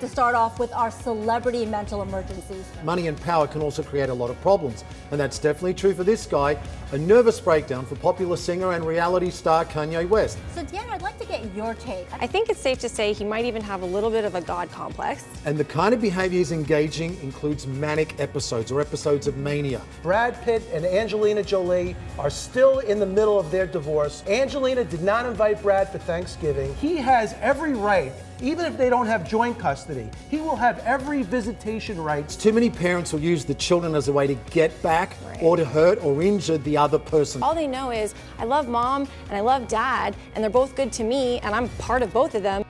to start off with our celebrity mental emergencies. Money and power can also create a lot of problems, and that's definitely true for this guy, a nervous breakdown for popular singer and reality star Kanye West. So Deanna, I'd like to get your take. I think it's safe to say he might even have a little bit of a God complex. And the kind of behavior he's engaging includes manic episodes or episodes of mania. Brad Pitt and Angelina Jolie are still in the middle of their divorce. Angelina did not invite Brad for Thanksgiving. He has every right, even if they don't have joint custody, he will have every visitation rights. Too many parents will use the children as a way to get back or to hurt or injure the other person. All they know is, I love mom and I love dad, and they're both good to me, and I'm part of both of them.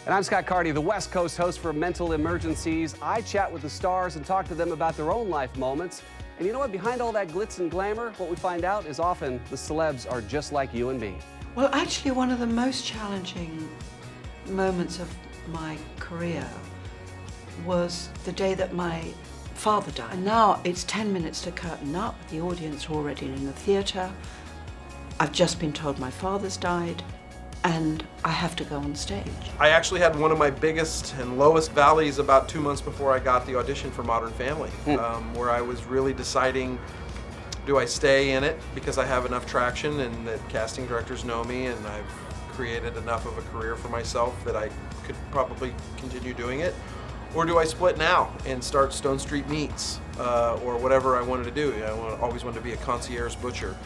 And I'm Scott Carty, the West Coast host for Mental Emergencies. I chat with the stars and talk to them about their own life moments. And you know what? Behind all that glitz and glamour, what we find out is often the celebs are just like you and me. Well, actually, one of the most challenging moments of my career was the day that my father died. And now it's 10 minutes to curtain up. The audience are already in the theatre. I've just been told my father's died, and I have to go on stage. I actually had one of my biggest and lowest valleys about 2 months before I got the audition for Modern Family, where I was really deciding, do I stay in it because I have enough traction and that casting directors know me and I've created enough of a career for myself that I could probably continue doing it? Or do I split now and start Stone Street Meats or whatever I wanted to do? I always wanted to be a concierge butcher.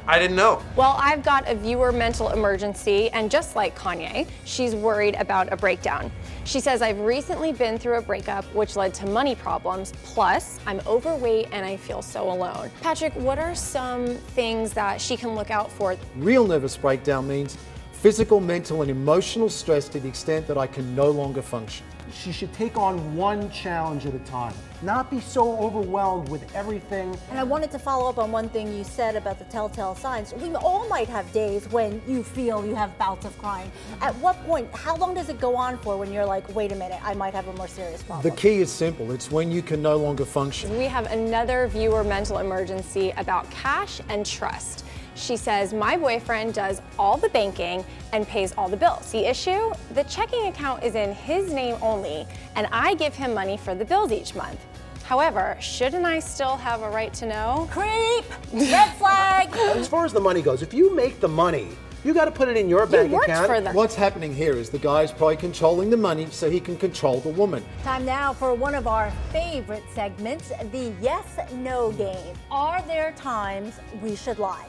I didn't know. Well, I've got a viewer mental emergency, and just like Kanye, she's worried about a breakdown. She says, I've recently been through a breakup which led to money problems, plus I'm overweight and I feel so alone. Patrick, what are some things that she can look out for? Real nervous breakdown means physical, mental, and emotional stress to the extent that I can no longer function. She should take on one challenge at a time, not be so overwhelmed with everything. And I wanted to follow up on one thing you said about the telltale signs. We all might have days when you feel you have bouts of crying. At what point, how long does it go on for when you're like, wait a minute, I might have a more serious problem? The key is simple. It's when you can no longer function. We have another viewer mental emergency about cash and trust. She says, my boyfriend does all the banking and pays all the bills. The issue? The checking account is in his name only, and I give him money for the bills each month. However, shouldn't I still have a right to know? Creep! Red flag! As far as the money goes, if you make the money, you got to put it in your bank worked account. for them. What's happening here is the guy's probably controlling the money so he can control the woman. Time now for one of our favorite segments, the yes-no game. Are there times we should lie?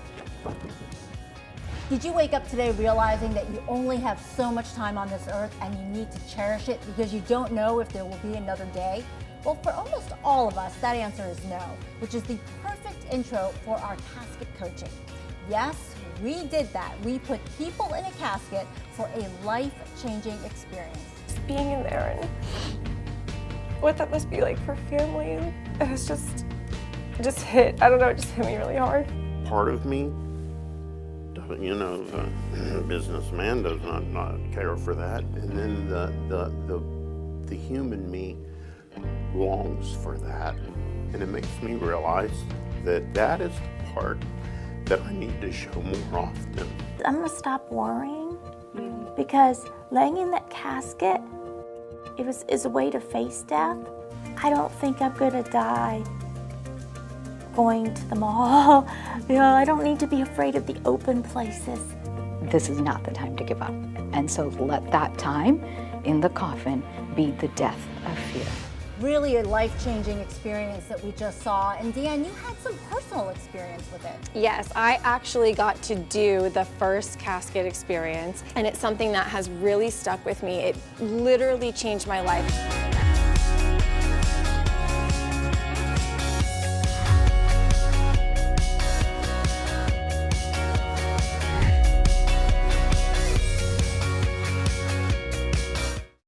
Did you wake up today realizing that you only have so much time on this earth and you need to cherish it because you don't know if there will be another day? Well, for almost all of us, that answer is no, which is the perfect intro for our casket coaching. Yes, we did that. We put people in a casket for a life-changing experience. Just being in there and what that must be like for family, it was just hit, I don't know, it just hit me really hard. Part of me, you know, the businessman does not care for that, and then the human me longs for that, and it makes me realize that that is the part that I need to show more often. I'm gonna stop worrying because laying in that casket is a way to face death. I don't think I'm gonna die going to the mall. You know, I don't need to be afraid of the open places. This is not the time to give up. And so let that time in the coffin be the death of fear. Really a life-changing experience that we just saw. And Deanne, you had some personal experience with it. Yes, I actually got to do the first casket experience, and it's something that has really stuck with me. It literally changed my life.